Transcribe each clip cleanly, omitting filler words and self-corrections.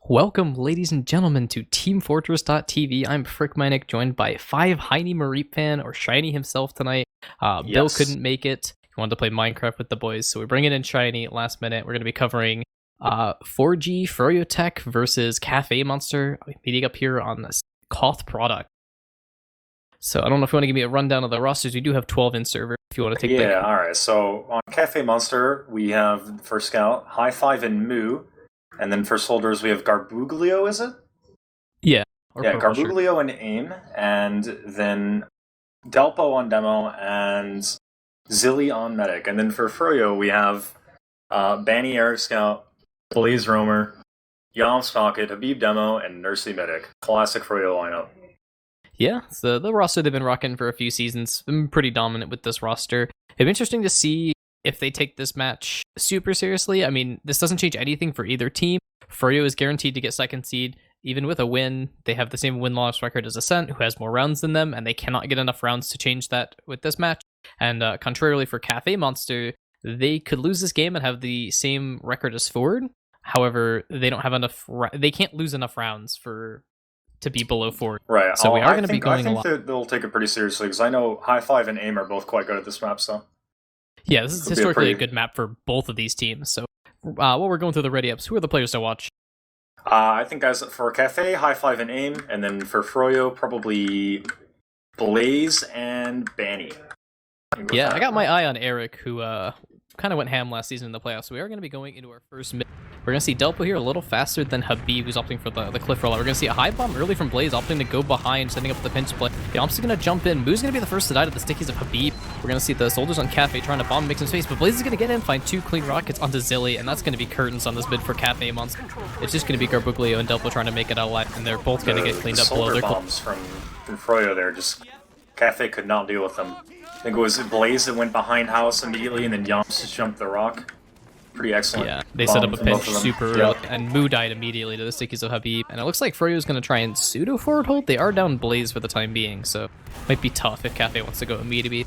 Welcome, ladies and gentlemen, to teamfortress.tv. I'm FrickMyNick, joined by 5 Heiny Mareep fan, or Shiny himself tonight. Bill couldn't make it. He wanted to play Minecraft with the boys, so we're bringing in Shiny last minute. We're going to be covering 4G froyotech versus Cafe Monster, meeting up here on this Koth product. So I don't know if you want to give me a rundown of the rosters. We do have 12 in server if you want to take all right. So on Cafe Monster, we have for Scout, High Five and Moo. And then for soldiers, we have Garbuglio, is it? Yeah. Garbuglio and AIM. And then Delpo on Demo and Zilly on Medic. And then for Froyo, we have Banny Eric Scout, Blaze Roamer, Yom's Pocket, Habib Demo, and Nursey Medic. Classic Froyo lineup. Yeah, so the roster they've been rocking for a few seasons. Been pretty dominant with this roster. It'd be interesting to see if they take this match super seriously. I mean, this doesn't change anything for either team. Froyo is guaranteed to get second seed. Even with a win, they have the same win-loss record as Ascent, who has more rounds than them, and they cannot get enough rounds to change that with this match. And contrarily for Cafe Monster, they could lose this game and have the same record as Ford. However, they don't have enough. They can't lose enough rounds to be below Ford. Right. So we are going to be going I think they'll take it pretty seriously, because I know High Five and AIM are both quite good at this map, so. Yeah, this is historically a good map for both of these teams. So while we're going through the ready-ups, who are the players to watch? I think guys for Cafe, High Five and AIM, and then for Froyo, probably Blaze and Banny. Yeah, I got my eye on Eric, who kind of went ham last season in the playoffs. So we are going to be going into our first mid. We're going to see Delpo here a little faster than Habib, who's opting for the cliff roll. We're going to see a high bomb early from Blaze, opting to go behind, setting up the pinch play. Yom's going to jump in. Moo's going to be the first to die to the stickies of Habib. We're going to see the soldiers on Cafe trying to bomb, make some space, but Blaze is going to get in, find 2 clean rockets onto Zilly, and that's going to be curtains on this mid for Cafe Monster. It's just going to be Garbuglio and Delpo trying to make it out alive, and they're both going to get cleaned up below their bombs from Froyo there. Just Cafe could not deal with them. I think it was Blaze that went behind house immediately, and then Yom's just jumped the rock. Pretty excellent. Yeah, they set up a pinch super early, and Moo died immediately to the stickies of Habib. And it looks like Froyo's going to try and pseudo forward hold. They are down Blaze for the time being, so might be tough if Cafe wants to go immediately.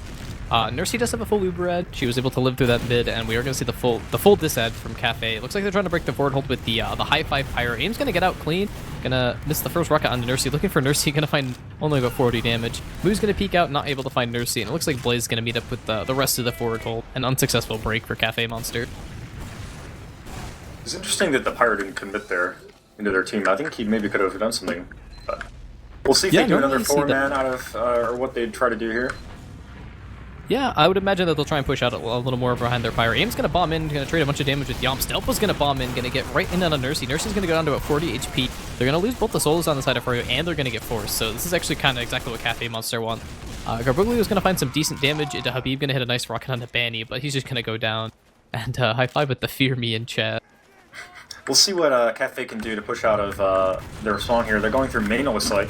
Nursey does have a full Uber ad. She was able to live through that mid, and we are going to see the full dis-ad from Cafe. It looks like they're trying to break the forward hold with the high five pyro. AIM's going to get out clean. Gonna miss the first rocket onto Nursey. Looking for Nursey, gonna find only about 40 damage. Moo's gonna peek out, not able to find Nursey, and it looks like Blaze is gonna meet up with the rest of the forward hold. An unsuccessful break for Cafe Monster. It's interesting that the Pyro didn't commit there into their team. I think he maybe could have done something. But we'll see if they do another 4-man out of or what they'd try to do here. Yeah, I would imagine that they'll try and push out a little more behind their Pyro. AIM's going to bomb in, going to trade a bunch of damage with Yom. Delpo's going to bomb in, going to get right in on Nursey. Nursey's going to go down to about 40 HP. They're going to lose both the souls on the side of Froyo, and they're going to get forced. So this is actually kind of exactly what Cafe Monster wants. Garbuglio is going to find some decent damage into Habib, going to hit a nice rocket onto Banny, but he's just going to go down. And high five with the Fear Me in chat. We'll see what Cafe can do to push out of their spawn here. They're going through main, it looks like.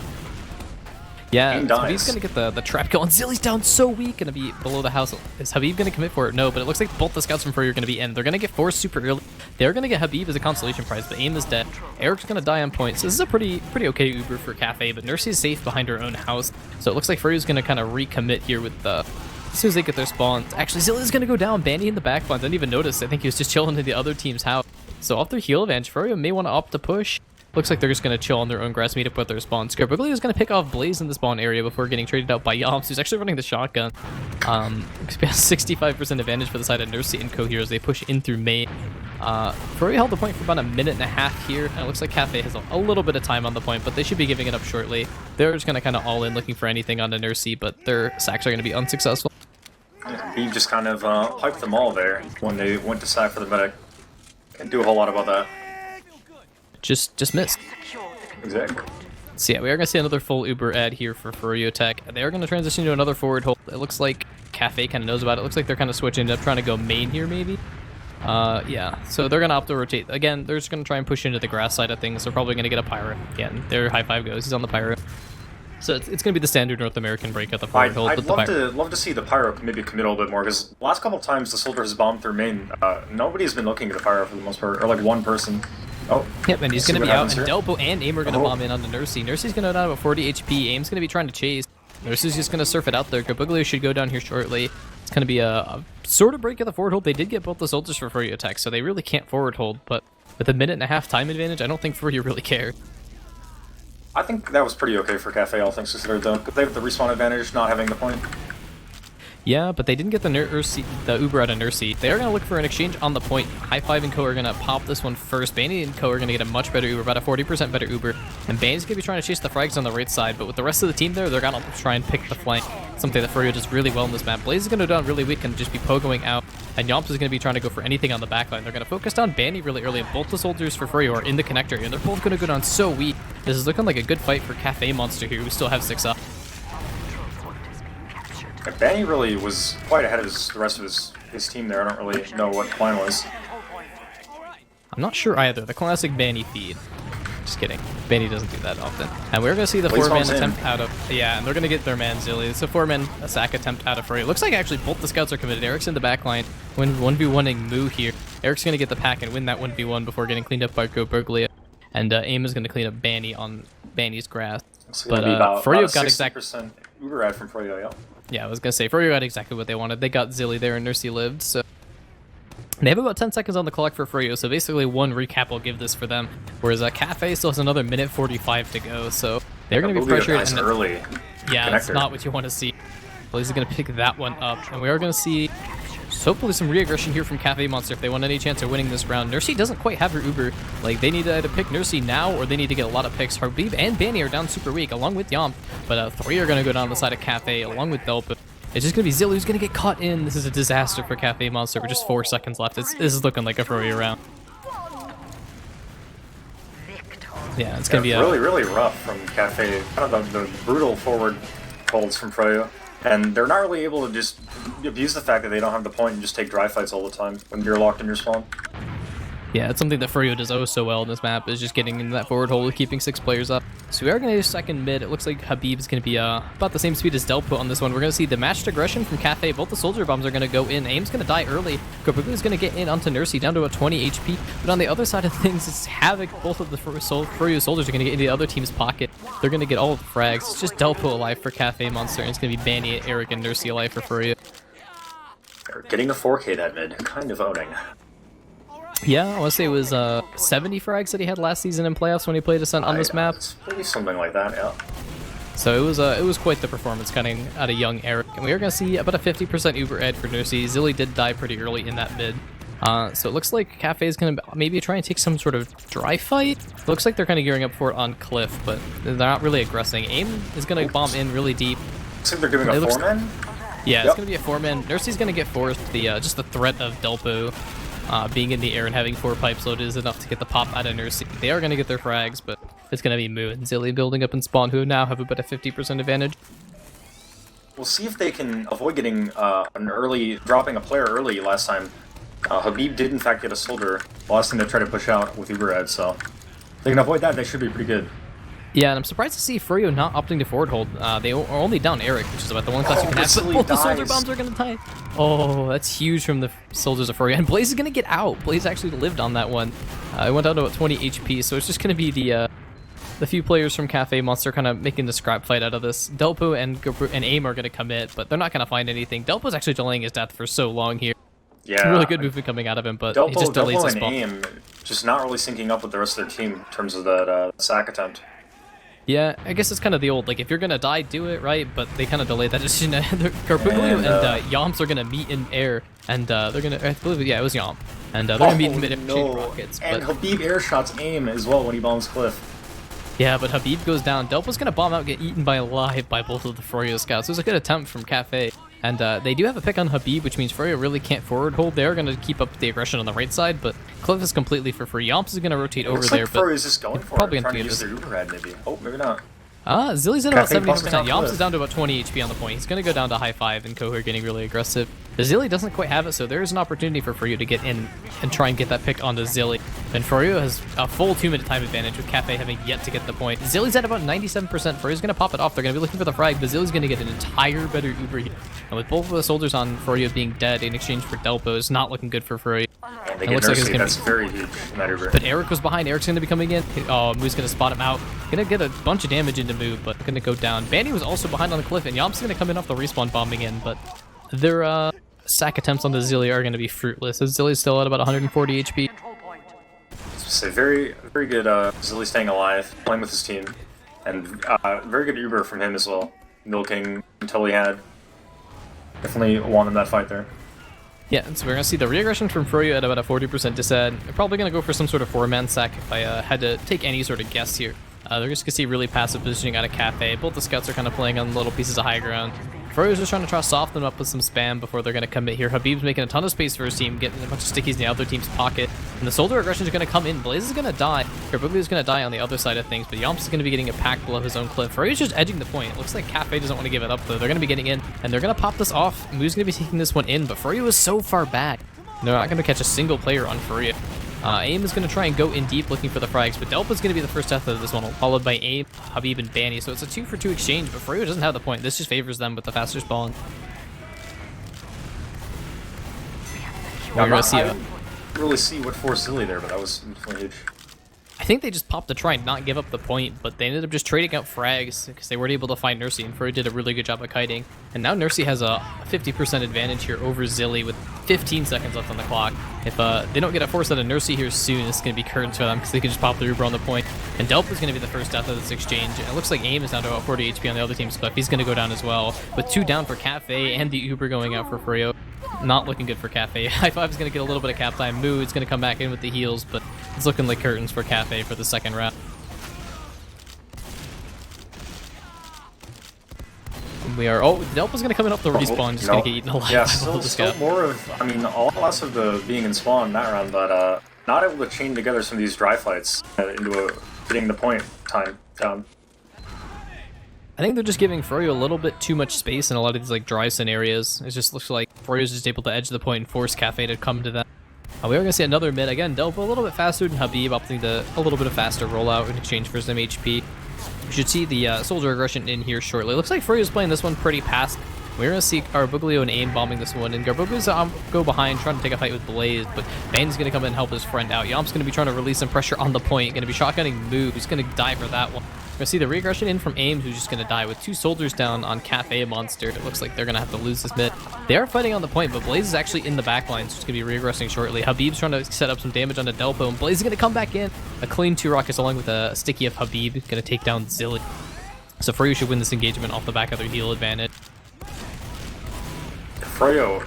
Yeah, Habib's going to get the trap going. Zilly's down so weak, going to be below the house. Is Habib going to commit for it? No, but it looks like both the scouts from Froyo are going to be in. They're going to get forced super early. They're going to get Habib as a consolation prize, but AIM is dead. Eric's going to die on point. So this is a pretty okay Uber for Cafe, but Nursey's safe behind her own house. So it looks like Froyo's going to kind of recommit here with the... As soon as they get their spawns. Actually, Zilly's going to go down. Banny in the back spawn. Didn't even notice. I think he was just chilling in the other team's house. So off their heal advantage, Froyo may want to opt to push. Looks like they're just going to chill on their own grass, meet up with their spawn. Garbuglio is going to pick off Blaze in the spawn area before getting traded out by Yoms, who's actually running the shotgun. 65% advantage for the side of Nursey and Co here as they push in through main. Froyo held the point for about a minute and a half here, and it looks like Cafe has a little bit of time on the point, but they should be giving it up shortly. They're just going to kind of all in looking for anything on the Nursey, but their sacks are going to be unsuccessful. He just kind of piped them all there when they went to sack for the medic. Can't do a whole lot about that. Just missed. Exactly. So yeah, we are going to see another full Uber ad here for froyotech. They are going to transition to another forward hold. It looks like Cafe kind of knows about it. It looks like they're kind of switching up, trying to go main here maybe. Yeah, so they're going to opt to rotate. Again, they're just going to try and push into the grass side of things. They're probably going to get a Pyro. Again, their high five goes. He's on the Pyro. So it's going to be the standard North American break at the forward hold. I'd love to see the Pyro maybe commit a little bit more, because last couple of times the Soldier has bombed through main, nobody's been looking at the Pyro for the most part, or like one person. Oh. Yep, and he's going to be out, and Delpo and AIM are going to bomb in on the Nursey. Nursey's going to go down about 40 HP. AIM's going to be trying to chase. Nurse is just going to surf it out there. Garbuglio should go down here shortly. It's going to be a sort of break of the forward hold. They did get both the soldiers for froyotech, so they really can't forward hold, but with a 1.5-minute time advantage, I don't think Froyo really cared. I think that was pretty okay for Cafe, all things considered, though. Because they have the respawn advantage, not having the point. Yeah, but they didn't get the Uber out of Nursey. They are going to look for an exchange on the point. High Five and Co are going to pop this one first. Banny and Co are going to get a much better Uber, about a 40% better Uber. And Banny's going to be trying to chase the frags on the right side, but with the rest of the team there, they're going to try and pick the flank. Something that Froyo does really well in this map. Blaze is going to go down really weak and just be pogoing out. And Yomps is going to be trying to go for anything on the backline. They're going to focus down Banny really early, and both the soldiers for Froyo are in the connector, and they're both going to go down so weak. This is looking like a good fight for Cafe Monster here, who still have 6 up. Banny really was quite ahead of the rest of his team there. I don't really know what the plan was. I'm not sure either. The classic Banny feed. Just kidding. Banny doesn't do that often. And we're going to see the 4-man attempt out of... Yeah, and they're going to get their man Zilly. It's a 4-man sack attempt out of Froyo. Looks like actually both the scouts are committed. Eric's in the backline. When 1v1ing Moo here. Eric's going to get the pack and win that 1v1 before getting cleaned up by Berglia. And AIM is going to clean up Banny on Banny's grass. So but Froyo got exactly 60% Uber ad from Froyo, yeah. Yeah, I was going to say, Froyo got exactly what they wanted. They got Zilly there and Nursey lived, so... They have about 10 seconds on the clock for Froyo, so basically one recap will give this for them. Whereas Cafe still has another 1:45 to go, so they're going to be pressured. Nice early yeah, connector. That's not what you want to see. Blaze is going to pick that one up, and we are going to see hopefully some re-aggression here from Cafe Monster if they want any chance of winning this round. Nursey doesn't quite have her Uber. Like, they need to either pick Nursey now or they need to get a lot of picks. Habib and Banny are down super weak, along with Yomp, but 3 are going to go down the side of Cafe, along with Delpa. It's just going to be Zilly who's going to get caught in. This is a disaster for Cafe Monster with just 4 seconds left. This is looking like a Froyo round. Yeah, it's going to be really, really rough from Cafe. Kind of the brutal forward holds from Froyo. And they're not really able to just abuse the fact that they don't have the point and just take dry fights all the time when you're locked in your spawn. Yeah, it's something that Froyo does oh so well in this map, is just getting into that forward hole, keeping 6 players up. So we are going to do second mid. It looks like Habib's going to be about the same speed as Delpo on this one. We're going to see the matched aggression from Cafe. Both the soldier bombs are going to go in. AIM's going to die early. Gobuglu is going to get in onto Nursey, down to about 20 HP. But on the other side of things, it's Havoc. Both of the Froyo soldiers are going to get into the other team's pocket. They're going to get all of the frags. It's just Delpo alive for Cafe Monster, and it's going to be Banny, Eric, and Nursey alive for Froyo. They're getting a 4K that mid, kind of owning. Yeah, I want to say it was 70 frags that he had last season in playoffs when he played Ascent on this map. Maybe something like that, yeah. So it was quite the performance coming out of young Eric. And we are going to see about a 50% Uber ed for Nursey. Zilly did die pretty early in that mid. So it looks like Cafe is going to maybe try and take some sort of dry fight. Looks like they're kind of gearing up for it on Cliff, but they're not really aggressing. AIM is going to bomb in really deep. Looks like they're doing a 4-man? Yeah, it's going to be a 4-man. Nursey's going to get forced. Just the threat of Delpo being in the air and having 4 pipes loaded is enough to get the pop out of Nursey. They are going to get their frags, but it's going to be Moo and Zilly building up in spawn, who now have about a 50% advantage. We'll see if they can avoid getting dropping a player early last time. Habib did in fact get a soldier last time they tried to push out with Uber Ed, so if they can avoid that, they should be pretty good. Yeah, and I'm surprised to see Froyo not opting to forward hold. They are only down Eric, which is about the one class you can have, but both the soldier bombs are going to die. Oh, that's huge from the soldiers of Froyo. And Blaze is going to get out. Blaze actually lived on that one. It went down to about 20 HP, so it's just going to be the few players from Cafe Monster kind of making the scrap fight out of this. Delpo and AIM are going to commit, but they're not going to find anything. Delpo's actually delaying his death for so long here. Yeah. Really good movement coming out of him, but he just delays his spawn. AIM just not really syncing up with the rest of their team in terms of that sack attempt. Yeah, I guess it's kind of the old, like, if you're going to die, do it, right? But they kind of delayed that decision. Garbuglu and Yomps are going to meet in air, and they're going to, I believe, yeah, it was Yomp. And they're going to meet in mid-air rockets. And Habib air shots AIM as well when he bombs Cliff. Yeah, but Habib goes down. Delpo's going to bomb out, get eaten by alive by both of the Froyo scouts. It was a good attempt from Cafe. And they do have a pick on Habib, which means Froyo really can't forward hold. They are going to keep up the aggression on the right side, but Cliff is completely for free. Yomps is going to rotate over there, but Froyo's just going for probably it, trying to use their Uber Red, maybe. Oh, maybe not. Zilly's at about 70%. Yomps is down to about 20 HP on the point. He's going to go down to high 5, and Kohir getting really aggressive. Zilly doesn't quite have it, so there's an opportunity for Froyo to get in and try and get that pick onto Zilly. And Froyo has a full 2-minute time advantage, with Cafe having yet to get the point. Zilly's at about 97%. Froyo's going to pop it off. They're going to be looking for the frag, but Zilly's going to get an entire better Uber here. And with both of the soldiers on Froyo being dead in exchange for Delpo, it's not looking good for Froyo. And they get Nursey, like that's very huge in that Uber. But Eric was behind. Eric's going to be coming in. Oh, Moo's going to spot him out. Going to get a bunch of damage into Moo, but going to go down. Banny was also behind on the cliff, and Yomp's going to come in off the respawn bombing in, but their sack attempts on the Zilly are going to be fruitless, as Zilly's still at about 140 HP. So very, very good. Zilly staying alive, playing with his team, and very good Uber from him as well, milking until he had. Definitely won in that fight there. Yeah, and so we're going to see the re-aggression from Froyo at about a 40% disad. They're probably going to go for some sort of 4-man sack if I had to take any sort of guess here. They're just going to see really passive positioning out of Cafe. Both the scouts are kind of playing on little pieces of high ground. Froyo's just trying to soft them up with some spam before they're going to commit here. Habib's making a ton of space for his team, getting a bunch of stickies in the other team's pocket. And the soldier aggression is going to come in. Blaze is going to die. Garbugu is going to die on the other side of things, but Yomps is going to be getting a pack below his own clip. Froyo's just edging the point. It looks like Cafe doesn't want to give it up, though. They're going to be getting in, and they're going to pop this off. Moo's going to be taking this one in, but Froyo is so far back. They're not going to catch a single player on Froyo. AIM is going to try and go in deep looking for the frags, but Delpa's going to be the first death of this one, followed by AIM, Habib, and Banny. So it's a 2-for-2 exchange, but Froyo doesn't have the point. This just favors them with the faster spawn. We're going to see I didn't really see what forced Zilly there, but that was huge. I think they just popped to try and not give up the point, but they ended up just trading out frags because they weren't able to find Nursey, and Froyo did a really good job of kiting. And now Nursey has a 50% advantage here over Zilly with 15 seconds left on the clock. If they don't get a force out of Nursey here soon, it's going to be curtains for them because they can just pop the Uber on the point. And Delp is going to be the first death of this exchange. And it looks like AIM is down to about 40 HP on the other team's clip. He's going to go down as well, with 2 down for Cafe and the Uber going out for Froyo. Not looking good for Cafe. High Five is going to get a little bit of cap time. Moo is going to come back in with the heals, but it's looking like curtains for Cafe for the second round. We are. Oh, Delpa's going to come in up the respawn, just going to get eaten alive. Yeah, still more of. I mean, a lot less of the being in spawn that round, but not able to chain together some of these dry fights into getting the point time down. I think they're just giving Froyo a little bit too much space in a lot of these like dry scenarios. It just looks like Froyo's just able to edge the point and force Cafe to come to that. We are going to see another mid. Again, Delpa a little bit faster than Habib, opting to a little bit of faster rollout in exchange for some HP. We should see the soldier aggression in here shortly. It looks like Froyo's playing this one pretty passive. We're going to see Garbuglio and AIM bombing this one, and Garbuglio's go behind trying to take a fight with Blaze, but Bane's going to come in and help his friend out. Yomp's going to be trying to release some pressure on the point, going to be shotgunning Moo, who's going to die for that one. We're going to see the re-aggression in from AIM, who's just going to die with 2 soldiers down on Cafe Monster. It looks like they're going to have to lose this mid. They are fighting on the point, but Blaze is actually in the back line, so it's going to be re-aggressing shortly. Habib's trying to set up some damage onto Delpo, and Blaze is going to come back in. A clean 2 rockets along with a sticky of Habib, going to take down Zilly. So Froyo should win this engagement off the back of their heal advantage. Froyo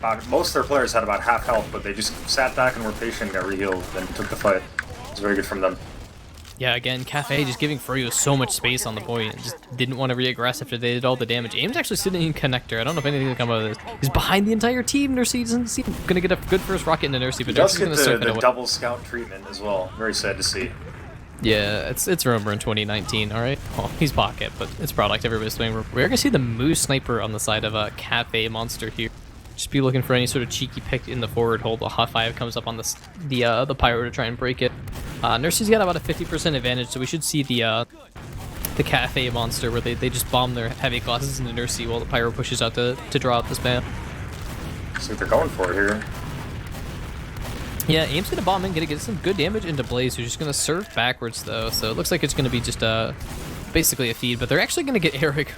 had most of their players had about half health, but they just sat back and were patient, got re-healed, then took the fight. It was very good from them. Yeah, again, Cafe just giving Froyo so much space on the point. And just didn't want to re-aggress after they did all the damage. AIM's actually sitting in connector. I don't know if anything will come out of this. He's behind the entire team. Nursey doesn't seem going to get a good first rocket into Nursey, but Nursey's going to surf it away. The double scout treatment as well. Very sad to see. Yeah, it's rumor in 2019, alright? Well, he's pocket, but it's product. Everybody's doing. We're going to see the Moose Sniper on the side of a Cafe Monster here. Just be looking for any sort of cheeky pick in the forward hold. The hot 5 comes up on the Pyro to try and break it. Nursey's got about a 50% advantage, so we should see the Cafe Monster where they just bomb their heavy classes into Nursey while the Pyro pushes out to draw out the spam. See what they're going for here. Yeah, AIM's going to bomb in, going to get some good damage into Blaze, who's just going to surf backwards, though. So it looks like it's going to be just basically a feed, but they're actually going to get Eric.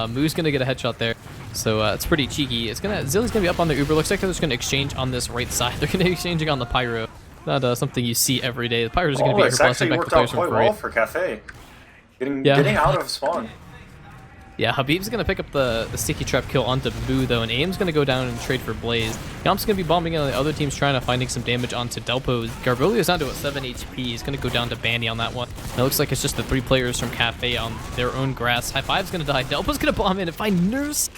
Moo's going to get a headshot there. So it's pretty cheeky. Zilly's going to be up on the Uber. Looks like they're just going to exchange on this right side. They're going to be exchanging on the Pyro. Not something you see every day. The Pyro's going to be here blasting back the players from free. Well for Cafe. Getting out of spawn. Yeah, Habib's going to pick up the sticky trap kill onto Moo, though, and AIM's going to go down and trade for Blaze. Yomp's going to be bombing in on the other teams, trying to finding some damage onto Delpo. Garbuglio's down to a 7 HP. He's going to go down to Banny on that one. It looks like it's just the 3 players from Cafe on their own grass. High Five's going to die. Delpo's going to bomb in and find Nurse.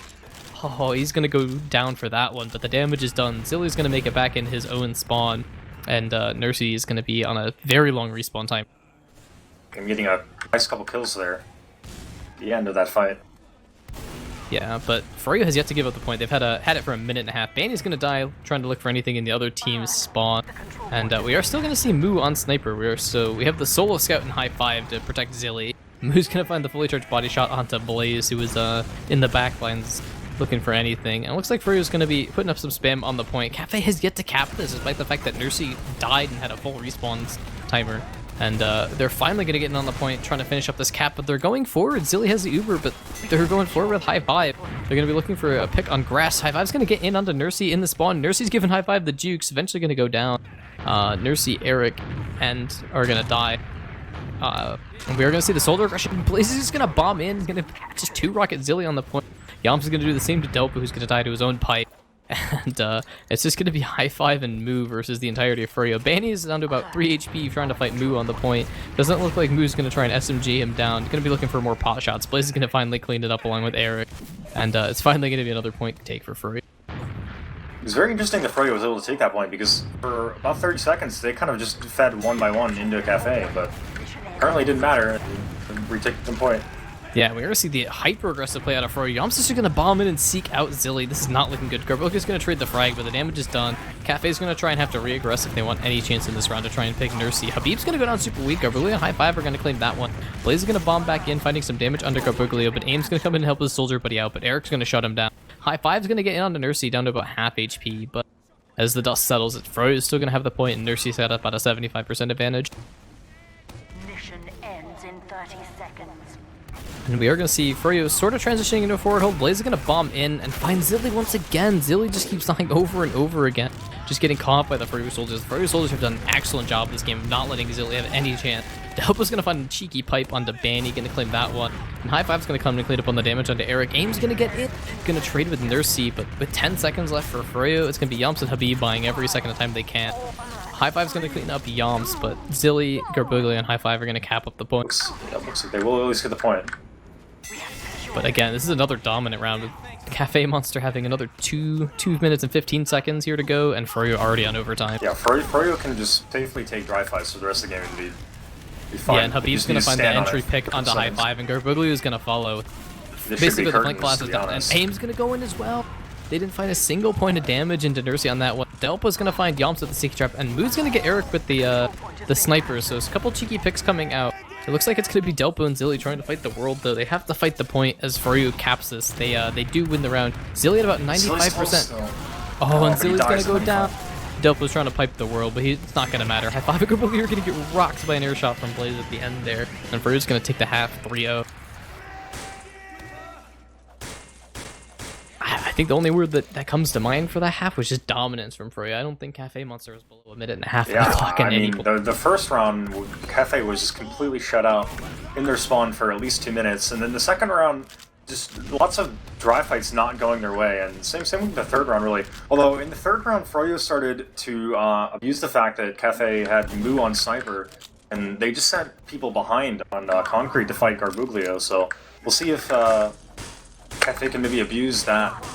Oh, he's going to go down for that one, but the damage is done. Zilly's going to make it back in his own spawn, and Nursey is going to be on a very long respawn time. I'm getting a nice couple kills there. The end of that fight. Yeah, but Froyo has yet to give up the point. They've had it for a minute and a half. Banny's going to die trying to look for anything in the other team's spawn. And we are still going to see Moo on Sniper. We have the Solo Scout and High 5 to protect Zilly. Moo's going to find the fully charged body shot onto Blaze, who was in the back lines looking for anything. And it looks like Froyo's going to be putting up some spam on the point. Cafe has yet to cap this, despite the fact that Nursey died and had a full respawn timer. And they're finally going to get in on the point, trying to finish up this cap, but they're going forward. Zilly has the Uber, but they're going forward with High 5. They're going to be looking for a pick on grass. High 5's going to get in onto Nursey in the spawn. Nursey's giving High 5 the jukes, eventually going to go down. Nursey, Eric, and are gonna die. And we are gonna see the soldier aggression. Blaze is just gonna bomb in. He's gonna just 2-rocket Zilly on the point. Yams is gonna do the same to Delpa, who's gonna die to his own pipe. And it's just gonna be High Five and Moo versus the entirety of Froyo. Banny is down to about 3 HP trying to fight Moo on the point. Doesn't look like Moo's gonna try and SMG him down. He's gonna be looking for more pot shots. Blaze is gonna finally clean it up along with Eric. And it's finally gonna be another point take for Froyo. It was very interesting that Froyo was able to take that point because for about 30 seconds they kind of just fed one by one into a cafe, but apparently it didn't matter. Retake the point. Yeah, we're gonna see the hyper-aggressive play out of Froyo. Yam's just gonna bomb in and seek out Zilly. This is not looking good. Garboga's gonna trade the frag, but the damage is done. Cafe's gonna try and have to re-aggress if they want any chance in this round to try and pick Nursey. Habib's gonna go down super weak. Garboglio and High Five are gonna claim that one. Blaze is gonna bomb back in, finding some damage under Garboglio, but Aim's gonna come in and help his soldier buddy out, but Eric's gonna shut him down. High Five's gonna get in onto Nursey down to about half HP, but as the dust settles, Froyo is still gonna have the point, and Nursey's at about a 75% advantage. Mission ends in 30 seconds. And we are going to see Froyo sort of transitioning into a forward hold. Blaze is going to bomb in and find Zilly once again. Zilly just keeps dying over and over again. Just getting caught by the Froyo soldiers. The Froyo soldiers have done an excellent job this game of not letting Zilly have any chance. Delpa's going to find a cheeky pipe onto Banny, going to claim that one. And High Five's going to come and clean up on the damage onto Eric. Aim's going to get it. Going to trade with Nursey, but with 10 seconds left for Froyo, it's going to be Yamps and Habib buying every second of time they can. High Five's going to clean up Yamps, but Zilly, Garboglio, and High Five are going to cap up the points. That looks like they will at least get the point. But again, this is another dominant round with Cafe Monster having another 2 minutes and 15 seconds here to go, and Froyo already on overtime. Yeah, Froyo can just safely take dry fights for the rest of the game and be fine. Yeah, and Habib's going to find the entry pick onto High Five, and Garboglio is going to follow. Basically, the flank class is done, and Aim's going to go in as well. They didn't find a single point of damage into Nursey on that one. Delpa's going to find Yamps with the Seeker Trap, and Moo's going to get Eric with the sniper, so there's a couple cheeky picks coming out. It looks like it's going to be Delpo and Zilly trying to fight the world, though. They have to fight the point as Froyo caps this. They do win the round. Zilly at about 95%. Oh, and Zilly's going to go down. Delpo's trying to pipe the world, but it's not going to matter. High Five and Garboglio are going to get rocked by an air shot from Blaze at the end there. And Froyo's going to take the half 3-0. I think the only word that comes to mind for that half was just dominance from Froyo. I don't think Cafe Monster was below a minute and a half on the clock at any point. The first round, Cafe was just completely shut out in their spawn for at least 2 minutes, and then the second round, just lots of dry fights not going their way, and same with the third round, really. Although in the third round, Froyo started to abuse the fact that Cafe had Moo on Sniper, and they just sent people behind on Concrete to fight Garboglio, so we'll see if Cafe can maybe abuse that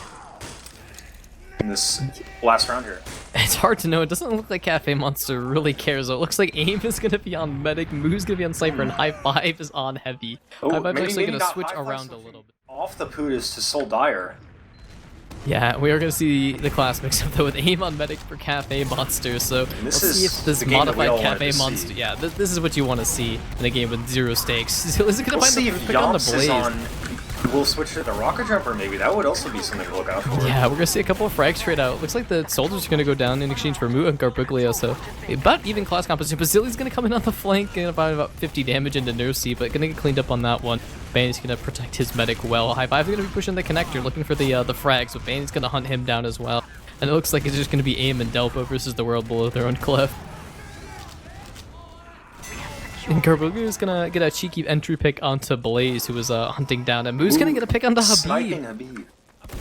in this last round here. It's hard to know. It doesn't look like Cafe Monster really cares. It looks like Aim is going to be on Medic, Moo's going to be on Sniper, and High Five is on Heavy. High Five's actually going to switch around a little bit. Off the Pootis to Soul Dire. Yeah, we are going to see the class mix up though with Aim on Medic for Cafe Monster, so let's see if this modified Cafe Monster... Yeah, this is what you want to see in a game with 0 stakes. So is it going to find the pick on the Blaze? We'll switch to the Rocket Jumper, maybe. That would also be something to look out for. Yeah, we're going to see a couple of frags trade out. Looks like the soldiers are going to go down in exchange for Moo and Garboglio, so about even class composition. But Zilly's going to come in on the flank, going to find about 50 damage into Nursey, but going to get cleaned up on that one. Banny's going to protect his medic well. High Five is going to be pushing the connector, looking for the frags, but Banny's going to hunt him down as well. And it looks like it's just going to be Aim and Delpo versus the world below their own cliff. And Garboglio is gonna get a cheeky entry pick onto Blaze, who was hunting down, and Moo's gonna get a pick onto Habib.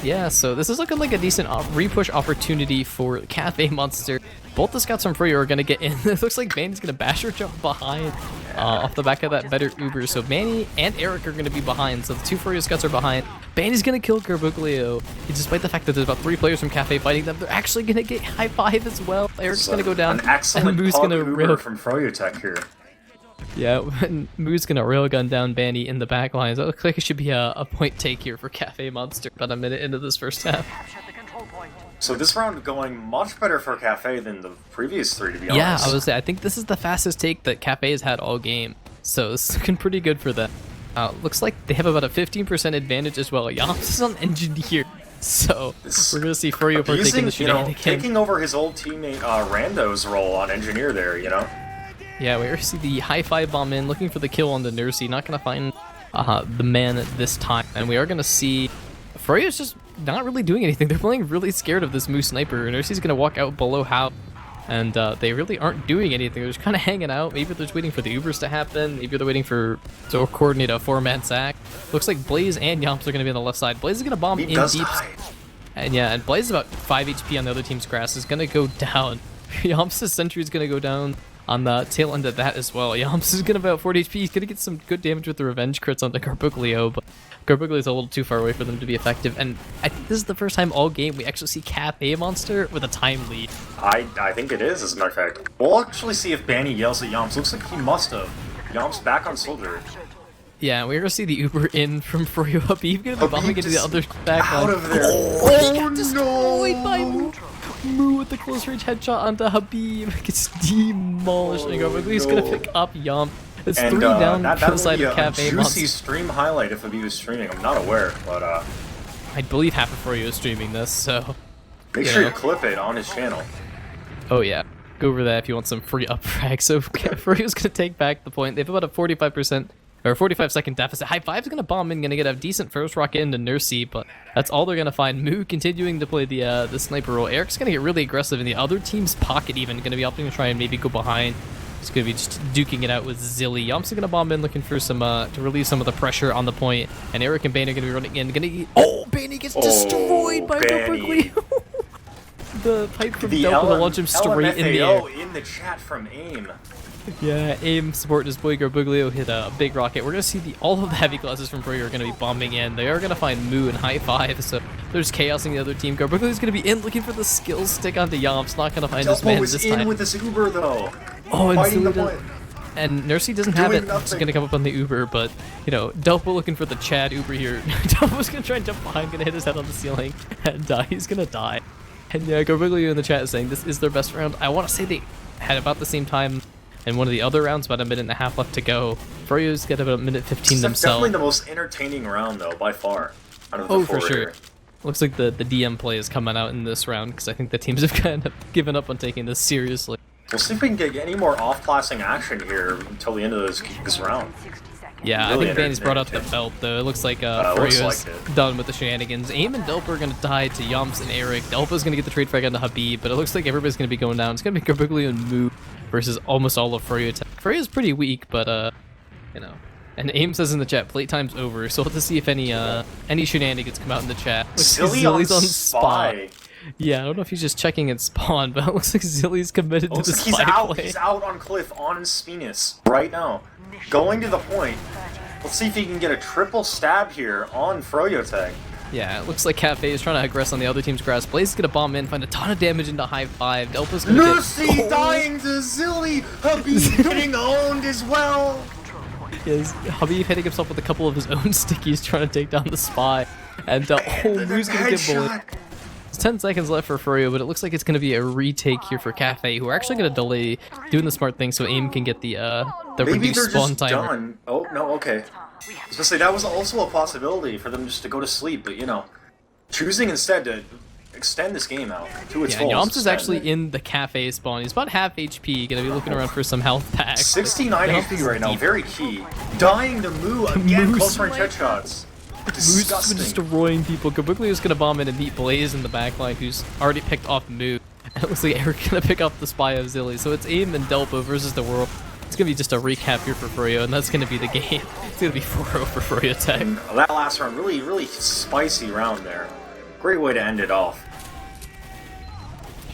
Yeah, so this is looking like a decent repush opportunity for Cafe Monster. Both the scouts from Froyo are gonna get in. It looks like Manny's gonna basher jump behind off the back of that better Uber. So Manny and Eric are gonna be behind. So the 2 Froyo scouts are behind. Banny's gonna kill Garboglio. Despite the fact that there's about 3 players from Cafe fighting them, they're actually gonna get High Five as well. Eric's gonna go down, an excellent and Moo's gonna Uber from froyotech here. Yeah, Moo's gonna railgun down Banny in the back lines. It looks like it should be a point take here for Cafe Monster about a minute into this first half. So this round going much better for Cafe than the previous 3, to be honest. Yeah, I would say I think this is the fastest take that Cafe has had all game. So this is looking pretty good for them. Looks like they have about a 15% advantage as well. Yams is on Engineer. So we're gonna see Froyo partaking the shenanigans. Taking over his old teammate Rando's role on Engineer there, you know? Yeah, we see the High Five bomb in, looking for the kill on the Nursey. Not going to find the man this time. And we are going to see Froyo's just not really doing anything. They're playing really scared of this Moo Sniper. Nursey's going to walk out below How. And they really aren't doing anything. They're just kind of hanging out. Maybe they're just waiting for the Ubers to happen. Maybe they're waiting to coordinate a 4-man sack. Looks like Blaze and Yomps are going to be on the left side. Blaze is going to bomb in deep. And yeah, and Blaze is about 5 HP on the other team's grass. Is going to go down. Yomps' sentry is going to go down on the tail end of that as well. Yomps is going to about 40 HP. He's going to get some good damage with the revenge crits on the Garbuglio, but Garbuglio is a little too far away for them to be effective. And I think this is the first time all game we actually see Cafe Monster with a time lead. I think it is, as a matter of fact. We'll actually see if Banny yells at Yomps. Looks like he must have. Yomps back on Soldier. Yeah, we're going to see the Uber in from Froyo. Habib going to be bombing into the other back out line. of there. Oh, he got destroyed by Moo. Moo with the close range headshot onto Habib. Gets demolished. And Garbuglio's going to pick up Yomp. It's 3 down for the side of Cafe Monster. Juicy stream highlight if Habib was streaming. I'm not aware, but I believe half of Froyo is streaming this, so make sure you clip it on his channel. Oh yeah, go over that if you want some free up frag. So Froyo's gonna take back the point. They have about a 45% or 45-second deficit. High Five's gonna bomb in, gonna get a decent first rocket into Nursey, but that's all they're gonna find. Moo continuing to play the sniper role. Eric's gonna get really aggressive in the other team's pocket, even gonna be opting to try and maybe go behind. He's gonna be just duking it out with Zilly. Yomps are gonna bomb in, looking for some to relieve some of the pressure on the point. And Eric and Bane are gonna be running in. Oh, Bane gets destroyed by Garbuglio. The pipe from Delta will launch him straight in the air. In the chat from AIM. Yeah, AIM supporting his boy Garbuglio hit a big rocket. We're gonna see all of the heavy classes from Froyo are gonna be bombing in. They are gonna find Moo and High Five, so there's chaos in the other team. Garbuglio's gonna be in looking for the skill stick onto Yomps. Not gonna find his man this time. In with this Uber though. Oh, and Nursey doesn't have it. It's gonna come up on the Uber, but you know, Delpo looking for the Chad Uber here. Delpo's gonna try and jump behind, gonna hit his head on the ceiling, and he's gonna die. And yeah, Garbuglio in the chat is saying this is their best round. I want to say they had about the same time in one of the other rounds, about a minute and a half left to go. Froyo's got about a minute 15 themselves. Definitely the most entertaining round though, by far. Out of the four for sure. here. Looks like the DM play is coming out in this round because I think the teams have kind of given up on taking this seriously. We'll see if we can get any more off-classing action here until the end of this round. Yeah, really I think Banny's brought out the belt, though. It looks like Froyo's done with the shenanigans. AIM and Delpa are going to die to Yomps and Eric. Delpa's going to get the trade frag onto Habib, but it looks like everybody's going to be going down. It's going to be Garbuglio and Moo versus almost all of froyotech. Froyo's pretty weak, but, you know. And AIM says in the chat, playtime's over, so we'll have to see if any shenanigans come out in the chat. Zilly's on spot. Yeah, I don't know if he's just checking in spawn, but it looks like Zilly's committed to the spy play. He's out on Cliff on Spinus right now. Going to the point. Let's see if he can get a triple stab here on froyotech. Yeah, it looks like Cafe is trying to aggress on the other team's grass. Blaze is going to bomb in, find a ton of damage into High Five. Delpa's going to Nursey dying to Zilly! Habib getting owned as well! Yes, Habib hitting himself with a couple of his own stickies trying to take down the spy. And Moo's going to get bullied. It's 10 seconds left for Froyo, but it looks like it's going to be a retake here for Cafe, who are actually going to delay doing the smart thing so AIM can get the reduced spawn timer. Done. Oh, no, okay. I was going to say, that was also a possibility for them just to go to sleep, but, you know, choosing instead to extend this game out to its full. Yeah, Yomps is actually in the Cafe spawn. He's about half HP, going to be looking around for some health packs. 69 HP right now, very key. Dying to Moo again, close range headshots. Disgusting. Moo's destroying people. Garbuglio's gonna bomb in and meet Blaze in the backline, who's already picked off Moo. And it looks like Eric's gonna pick up the spy of Zilly. So it's AIM and Delpo versus the world. It's gonna be just a recap here for Froyo, and that's gonna be the game. It's gonna be 4-0 for froyotech. That last round, really spicy round there. Great way to end it off.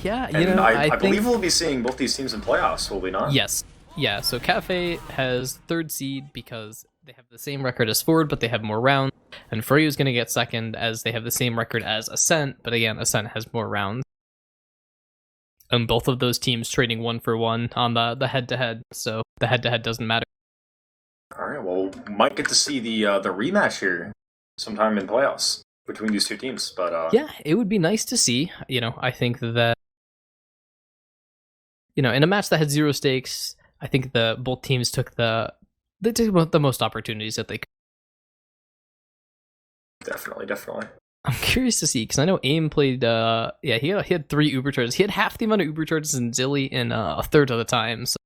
Yeah, I believe we'll be seeing both these teams in playoffs, will we not? Yes. Yeah, so Cafe has 3rd seed because they have the same record as Ford, but they have more rounds. And Froyo's going to get 2nd as they have the same record as Ascent, but again, Ascent has more rounds. And both of those teams trading 1-for-1 on the head-to-head, so the head-to-head doesn't matter. Alright, well, we might get to see the rematch here sometime in playoffs between these two teams, but yeah, it would be nice to see. I think that, in a match that had 0 stakes, I think both teams took the most opportunities that they could. Definitely. I'm curious to see, because I know AIM played, he had 3 Uber charges. He had half the amount of Uber charges in Zilly in a third of the time. So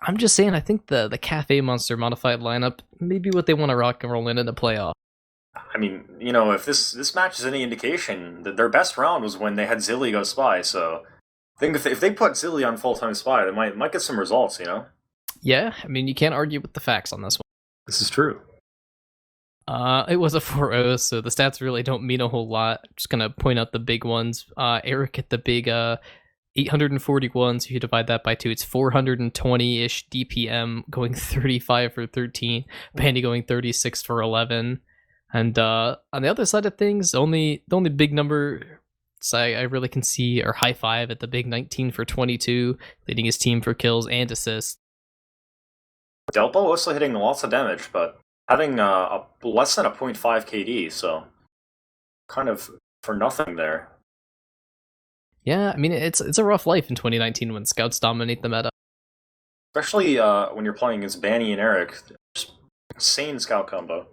I'm just saying, I think the Cafe Monster modified lineup may be what they want to rock and roll in the playoff. I mean, if this match is any indication, that their best round was when they had Zilly go spy, so think if they put Zilly on full-time spy, they might get some results, you know? Yeah, I mean, you can't argue with the facts on this one. This is true. It was a 4-0, so the stats really don't mean a whole lot. I'm just gonna point out the big ones. Eric at the big 841, so you divide that by 2, it's 420-ish DPM, going 35 for 13. Bandy going 36 for 11. And on the other side of things, the only big number I really can see are High Five at the big 19 for 22, leading his team for kills and assists. Delpo also hitting lots of damage, but having a less than a 0.5 KD, so kind of for nothing there. Yeah, I mean, it's a rough life in 2019 when scouts dominate the meta. Especially when you're playing against Banny and Eric. Just insane scout combo.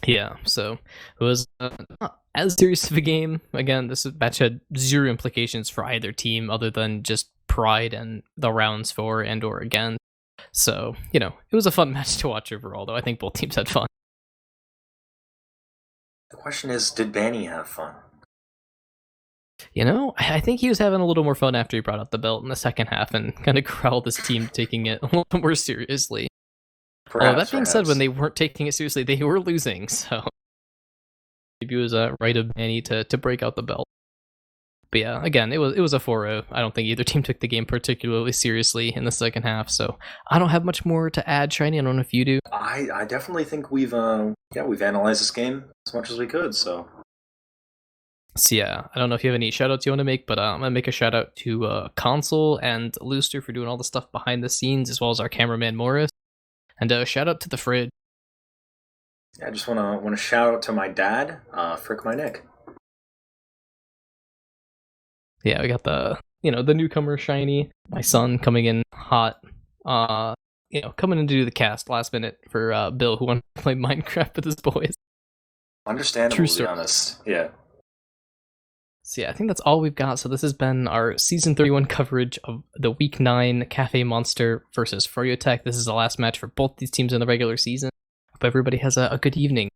Yeah, so it was not as serious of a game. Again, this match had zero implications for either team other than just pride and the rounds for and or against. So, you know, it was a fun match to watch overall, though. I think both teams had fun. The question is, did Banny have fun? You know, I think he was having a little more fun after he brought out the belt in the second half and kind of corralled his team taking it a little more seriously. That being said, when they weren't taking it seriously, they were losing, so maybe it was right of Banny to break out the belt. But yeah, again, it was a 4-0. I don't think either team took the game particularly seriously in the second half, so I don't have much more to add, Shiny. I don't know if you do. I definitely think we've analyzed this game as much as we could, so... So yeah, I don't know if you have any shoutouts you want to make, but I'm going to make a shout out to Console and Looster for doing all the stuff behind the scenes, as well as our cameraman Morris. And shout out to the Fridge. I just want to shout out to my dad, FrickMyNick. Yeah, we got the newcomer Shiny, my son coming in hot, coming in to do the cast last minute for Bill, who wanted to play Minecraft with his boys. Understandable, to be honest. Yeah. So yeah, I think that's all we've got. So this has been our Season 31 coverage of the Week 9 Cafe Monster versus froyotech. This is the last match for both these teams in the regular season. Hope everybody has a good evening.